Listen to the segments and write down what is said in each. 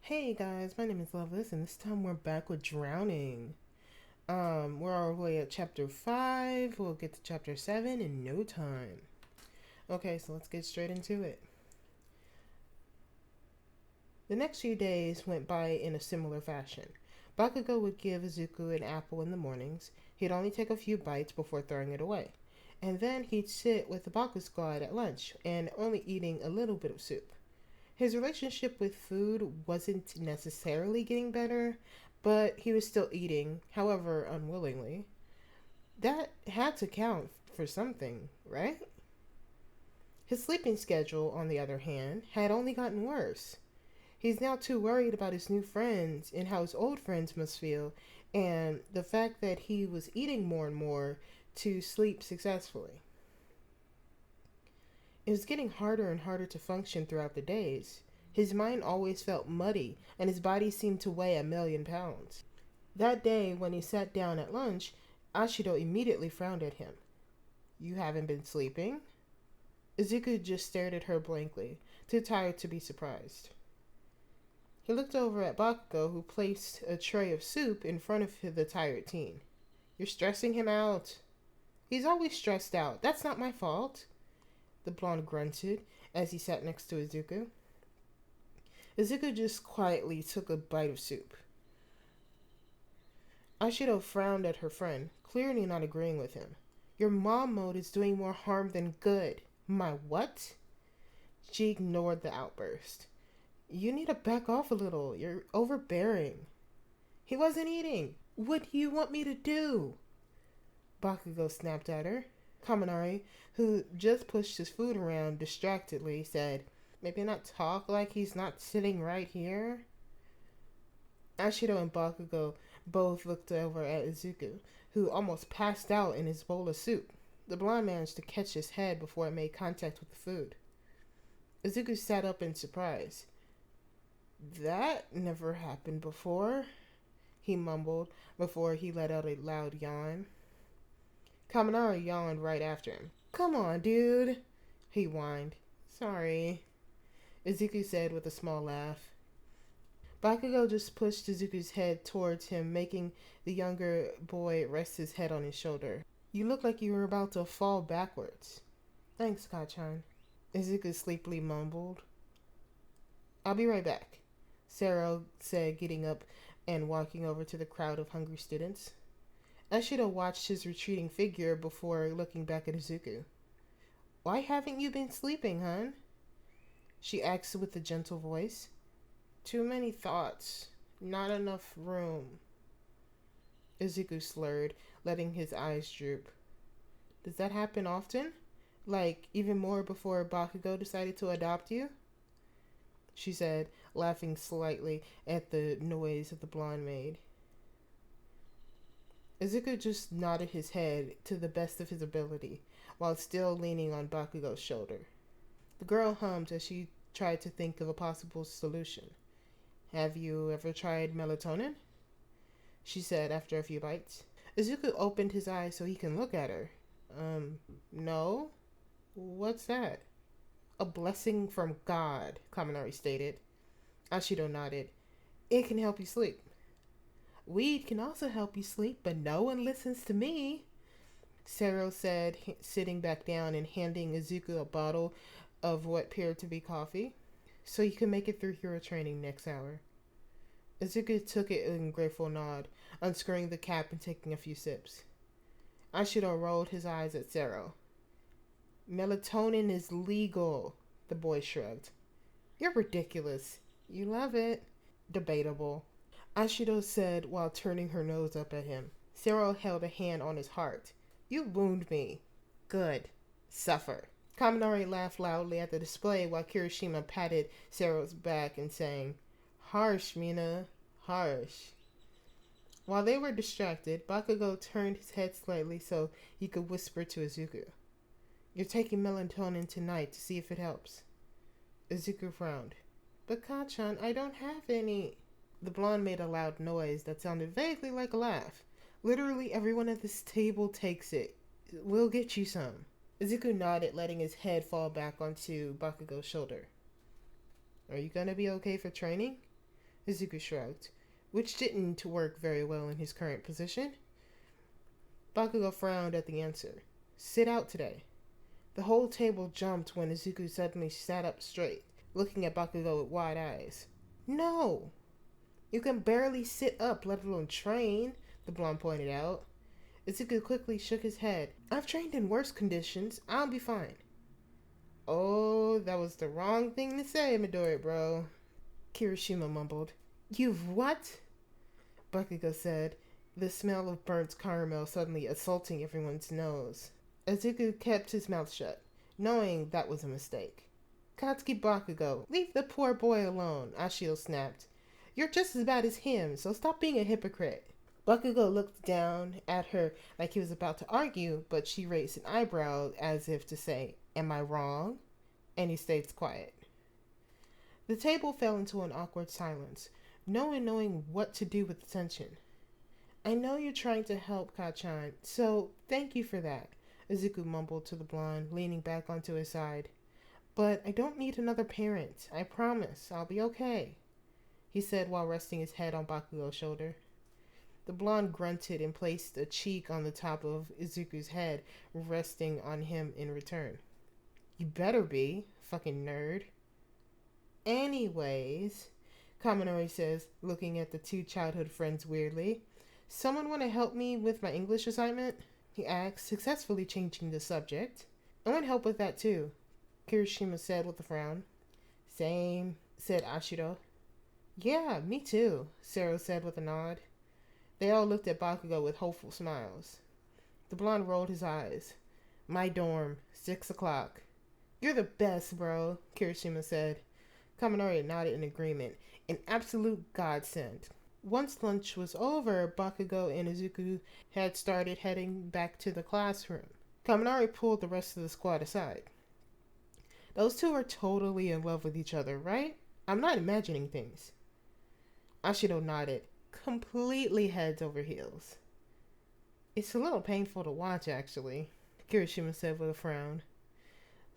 Hey guys, my name is Loveless, and this time we're back with Drowning. We're already at chapter 5. We'll get to chapter 7 in no time. Okay, so let's get straight into it. The next few days went by in a similar fashion. Bakugo would give Izuku an apple in the mornings. He'd only take a few bites before throwing it away. And then he'd sit with the Baku squad at lunch and only eating a little bit of soup. His relationship with food wasn't necessarily getting better, but he was still eating, however unwillingly. That had to count for something, right? His sleeping schedule, on the other hand, had only gotten worse. He's now too worried about his new friends and how his old friends must feel, and the fact that he was eating more and more to sleep successfully. It was getting harder and harder to function throughout the days. His mind always felt muddy, and his body seemed to weigh 1,000,000 pounds. That day, when he sat down at lunch, Ashido immediately frowned at him. You haven't been sleeping? Izuku just stared at her blankly, too tired to be surprised. He looked over at Bakugo, who placed a tray of soup in front of the tired teen. You're stressing him out. He's always stressed out. That's not my fault. The blonde grunted as he sat next to Izuku. Izuku just quietly took a bite of soup. Ashido frowned at her friend, clearly not agreeing with him. Your mom mode is doing more harm than good. My what? She ignored the outburst. You need to back off a little. You're overbearing. He wasn't eating. What do you want me to do? Bakugo snapped at her. Kaminari, who just pushed his food around distractedly, said, Maybe not talk like he's not sitting right here? Ashido and Bakugo both looked over at Izuku, who almost passed out in his bowl of soup. The blonde managed to catch his head before it made contact with the food. Izuku sat up in surprise. That never happened before, he mumbled before he let out a loud yawn. Kaminari yawned right after him. Come on, dude, he whined. Sorry, Izuku said with a small laugh. Bakugo just pushed Izuku's head towards him, making the younger boy rest his head on his shoulder. You look like you were about to fall backwards. Thanks, Kachan, Izuku sleepily mumbled. I'll be right back, Sero said, getting up and walking over to the crowd of hungry students. Ashido watched his retreating figure before looking back at Izuku. Why haven't you been sleeping, hon? She asked with a gentle voice. Too many thoughts. Not enough room. Izuku slurred, letting his eyes droop. Does that happen often? Like, even more before Bakugo decided to adopt you? She said, laughing slightly at the noise that the blonde made. Izuku just nodded his head to the best of his ability, while still leaning on Bakugo's shoulder. The girl hummed as she tried to think of a possible solution. Have you ever tried melatonin? She said after a few bites. Izuku opened his eyes so he can look at her. No? What's that? A blessing from God, Kaminari stated. Ashido nodded. It can help you sleep. Weed can also help you sleep, but no one listens to me, Sero said, sitting back down and handing Izuku a bottle of what appeared to be coffee. So you can make it through hero training next hour. Izuku took it in a grateful nod, unscrewing the cap and taking a few sips. Ashido rolled his eyes at Sero. Melatonin is legal, the boy shrugged. You're ridiculous. You love it. Debatable, Ashido said while turning her nose up at him. Sero held a hand on his heart. You wound me. Good. Suffer. Kaminari laughed loudly at the display while Kirishima patted Sero's back and saying, Harsh, Mina. Harsh. While they were distracted, Bakugo turned his head slightly so he could whisper to Izuku. You're taking melatonin tonight to see if it helps. Izuku frowned. But Kachan, I don't have any. The blonde made a loud noise that sounded vaguely like a laugh. Literally everyone at this table takes it. We'll get you some. Izuku nodded, letting his head fall back onto Bakugo's shoulder. Are you gonna be okay for training? Izuku shrugged, which didn't work very well in his current position. Bakugo frowned at the answer. Sit out today. The whole table jumped when Izuku suddenly sat up straight, looking at Bakugo with wide eyes. No! You can barely sit up, let alone train, the blonde pointed out. Izuku quickly shook his head. I've trained in worse conditions. I'll be fine. Oh, that was the wrong thing to say, Midori, bro. Kirishima mumbled. You've what? Bakugo said, the smell of burnt caramel suddenly assaulting everyone's nose. Izuku kept his mouth shut, knowing that was a mistake. Katsuki Bakugo, leave the poor boy alone, Ashio snapped. You're just as bad as him, so stop being a hypocrite. Bakugo looked down at her like he was about to argue, but she raised an eyebrow as if to say, Am I wrong? And he stayed quiet. The table fell into an awkward silence, no one knowing what to do with the tension. I know you're trying to help Kachan, so thank you for that, Izuku mumbled to the blonde, leaning back onto his side. But I don't need another parent. I promise. I'll be okay, he said while resting his head on Bakugo's shoulder. The blonde grunted and placed a cheek on the top of Izuku's head, resting on him in return. You better be, fucking nerd. Anyways, Kaminori says, looking at the two childhood friends weirdly. Someone want to help me with my English assignment? He asked, successfully changing the subject. I want help with that too, Kirishima said with a frown. Same, said Ashiro. Yeah, me too, Sero said with a nod. They all looked at Bakugo with hopeful smiles. The blonde rolled his eyes. My dorm, 6 o'clock. You're the best, bro, Kirishima said. Kaminori nodded in agreement, an absolute godsend. Once lunch was over, Bakugo and Izuku had started heading back to the classroom. Kaminari pulled the rest of the squad aside. Those two are totally in love with each other, right? I'm not imagining things. Ashido nodded, completely heads over heels. It's a little painful to watch, actually, Kirishima said with a frown.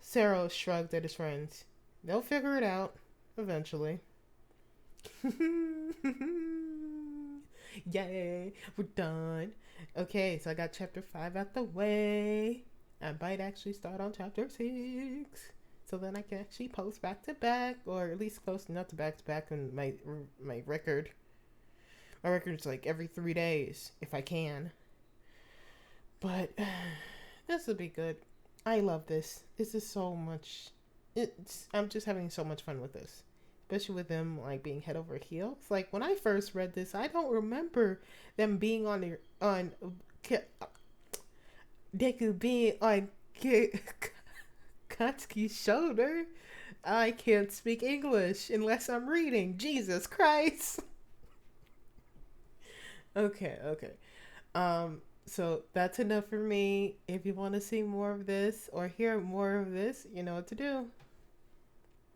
Sero shrugged at his friends. They'll figure it out, eventually. Yay, we're done. Okay, so I got chapter 5 out the way. I might actually start on chapter 6. So then I can actually post back to back, or at least close enough to back in my record. My record's like every 3 days, if I can. But this will be good. I love this. This is so much. I'm just having so much fun with this. Especially with them like being head over heels. Like when I first read this, I don't remember them being on Deku being on Katsuki's shoulder. I can't speak English unless I'm reading. Jesus Christ. Okay. So that's enough for me. If you want to see more of this or hear more of this, you know what to do.